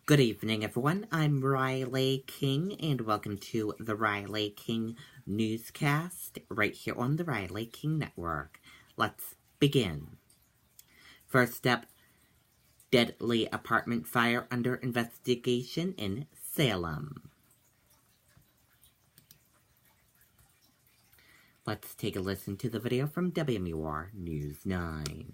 Good evening, everyone. I'm Riley King, and welcome to the Riley King Newscast, right here on the Riley King Network. Let's begin. First up, deadly apartment fire under investigation in Salem. Let's take a listen to the video from WMUR News 9.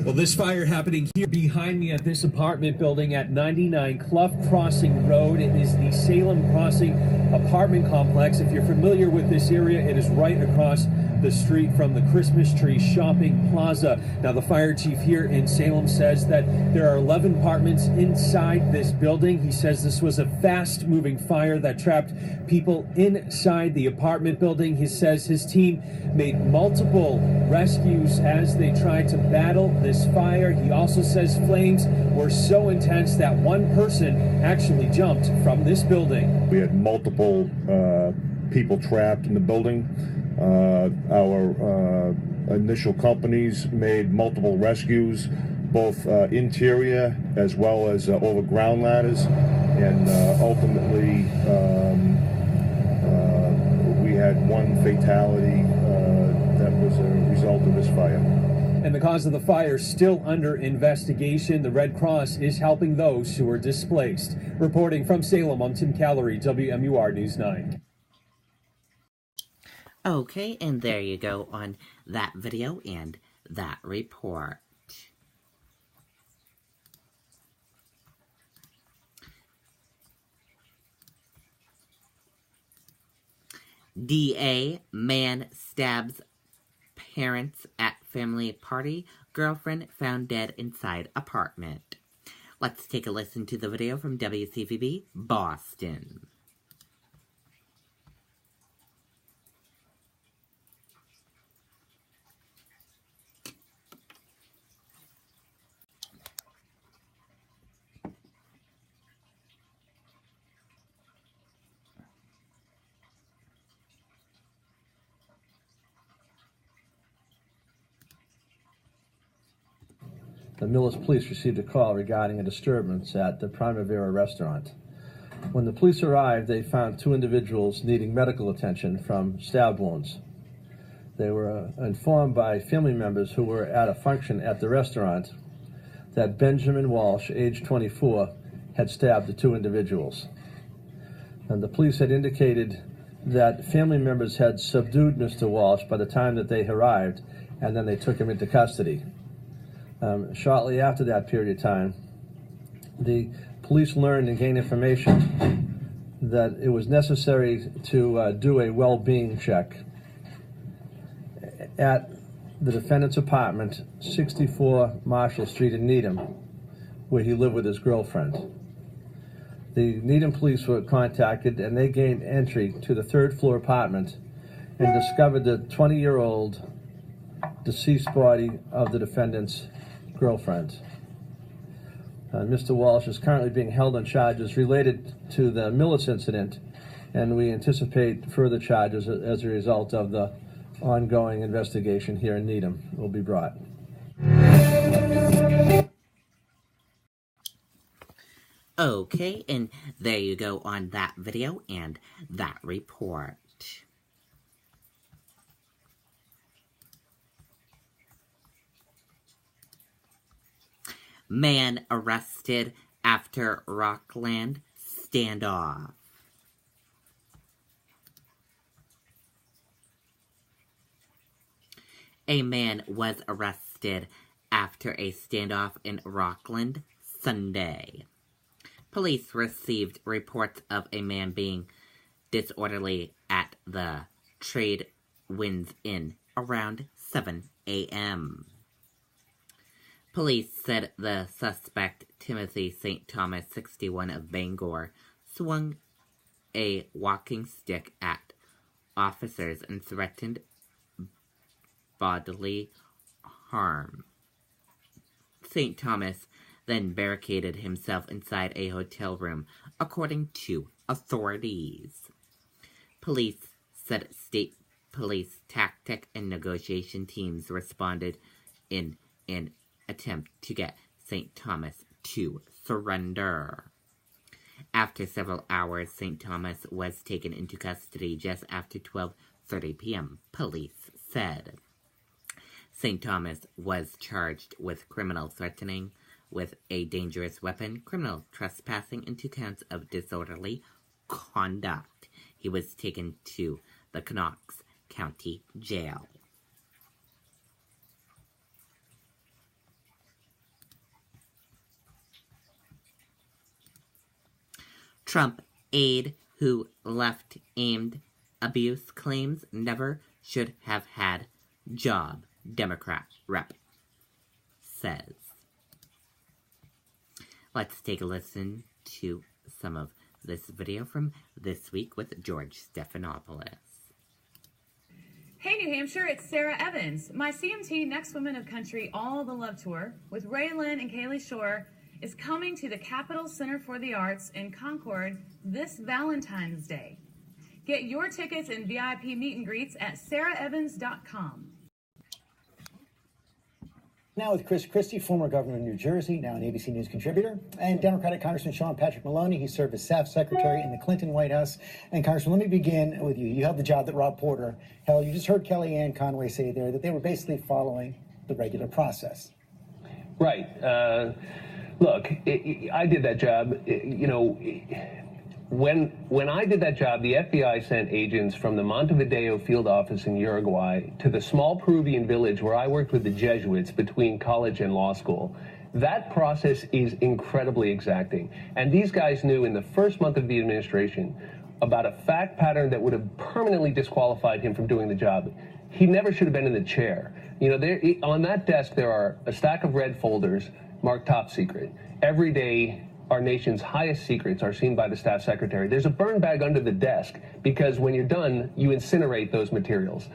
Well, this fire happening here behind me at this apartment building at 99 Clough Crossing Road. It is the Salem Crossing apartment complex. If you're familiar with this area, it is right across the street from the Christmas Tree Shopping Plaza. Now, the fire chief here in Salem says that there are 11 apartments inside this building. He says this was a fast-moving fire that trapped people inside the apartment building. He says his team made multiple rescues as they tried to battle this fire. He also says flames were so intense that one person actually jumped from this building. We had multiple people trapped in the building. Our initial companies made multiple rescues, both interior as well as over ground ladders, and ultimately we had one fatality that was a result of this fire. And the cause of the fire still under investigation. The Red Cross is helping those who are displaced. Reporting from Salem, I'm Tim Callery, WMUR News 9. Okay, and there you go on that video and that report. DA, man stabs parents at family party, girlfriend found dead inside apartment. Let's take a listen to the video from WCVB, Boston. The Millis police received a call regarding a disturbance at the Primavera restaurant. When the police arrived, they found two individuals needing medical attention from stab wounds. They were informed by family members who were at a function at the restaurant that Benjamin Walsh, age 24, had stabbed the two individuals. And the police had indicated that family members had subdued Mr. Walsh by the time that they arrived, and then they took him into custody. Shortly after that period of time, the police learned and gained information that it was necessary to do a well-being check at the defendant's apartment, 64 Marshall Street in Needham, where he lived with his girlfriend. The Needham police were contacted, and they gained entry to the third-floor apartment and discovered the 20-year-old deceased body of the defendant's girlfriend. Mr. Walsh is currently being held on charges related to the Millis incident, and we anticipate further charges as a result of the ongoing investigation here in Needham will be brought. Okay, and there you go on that video and that report. Man arrested after Rockland standoff. A man was arrested after a standoff in Rockland Sunday. Police received reports of a man being disorderly at the Trade Winds Inn around 7 a.m. Police said the suspect, Timothy St. Thomas, 61 of Bangor, swung a walking stick at officers and threatened bodily harm. St. Thomas then barricaded himself inside a hotel room, according to authorities. Police said state police tactic and negotiation teams responded in an attempt to get St. Thomas to surrender. After several hours, St. Thomas was taken into custody just after 12:30 p.m., police said. St. Thomas was charged with criminal threatening with a dangerous weapon, criminal trespassing, and 2 counts of disorderly conduct. He was taken to the Knox County Jail. Trump aide who left aimed abuse claims never should have had job, Democrat rep says. Let's take a listen to some of this video from This Week with George Stephanopoulos. Hey New Hampshire, it's Sarah Evans. My CMT Next Women of Country All the Love Tour with Ray Lynn and Kaylee Shore is coming to the Capitol Center for the Arts in Concord this Valentine's Day. Get your tickets and VIP meet and greets at sarahevans.com. Now with Chris Christie, former governor of New Jersey, now an ABC News contributor, and Democratic Congressman Sean Patrick Maloney. He served as staff secretary in the Clinton White House. And Congressman, let me begin with you. You held the job that Rob Porter held. You just heard Kellyanne Conway say there that they were basically following the regular process. Right. Look, I did that job, When I did that job, the FBI sent agents from the Montevideo field office in Uruguay to the small Peruvian village where I worked with the Jesuits between college and law school. That process is incredibly exacting. And these guys knew in the first month of the administration about a fact pattern that would have permanently disqualified him from doing the job. He never should have been in the chair. On that desk, there are a stack of red folders marked top secret. Every day, our nation's highest secrets are seen by the staff secretary. There's a burn bag under the desk because when you're done, you incinerate those materials.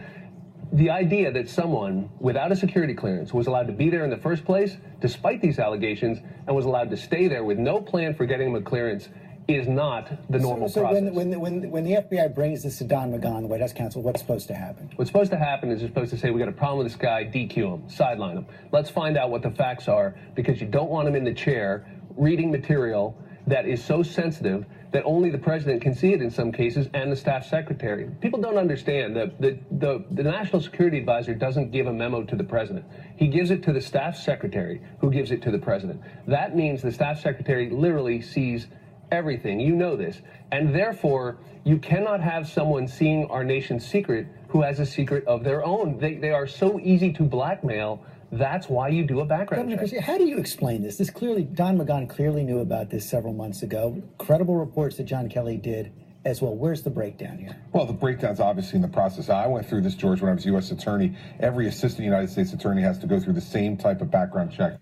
The idea that someone without a security clearance was allowed to be there in the first place, despite these allegations, and was allowed to stay there with no plan for getting him a clearance is not the normal process. When the FBI brings this to Don McGahn, the White House counsel, what's supposed to happen? What's supposed to happen is they're supposed to say, we got a problem with this guy, DQ him, sideline him. Let's find out what the facts are, because you don't want him in the chair reading material that is so sensitive that only the president can see it in some cases, and the staff secretary. People don't understand that the National Security Advisor doesn't give a memo to the president. He gives it to the staff secretary, who gives it to the president. That means the staff secretary literally sees everything. You know this. And therefore, you cannot have someone seeing our nation's secret who has a secret of their own. They are so easy to blackmail. That's why you do a background check. Christie, how do you explain this? Don McGahn clearly knew about this several months ago. Credible reports that John Kelly did as well. Where's the breakdown here? Well, the breakdown's obviously in the process. I went through this, George, when I was U.S. attorney. Every assistant United States attorney has to go through the same type of background check.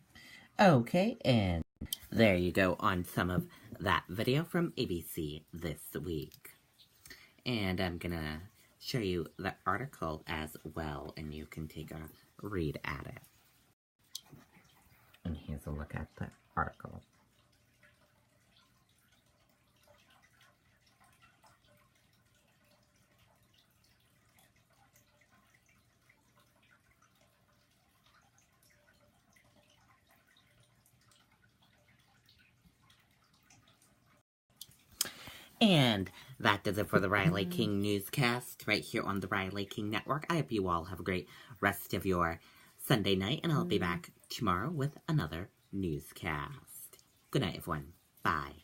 Okay, and there you go on some of that video from ABC This Week. And I'm gonna show you the article as well, and you can take a read at it. And here's a look at the article. And that does it for the Riley King Newscast right here on the Riley King Network. I hope you all have a great rest of your Sunday night, and I'll be back tomorrow with another newscast. Good night, everyone. Bye.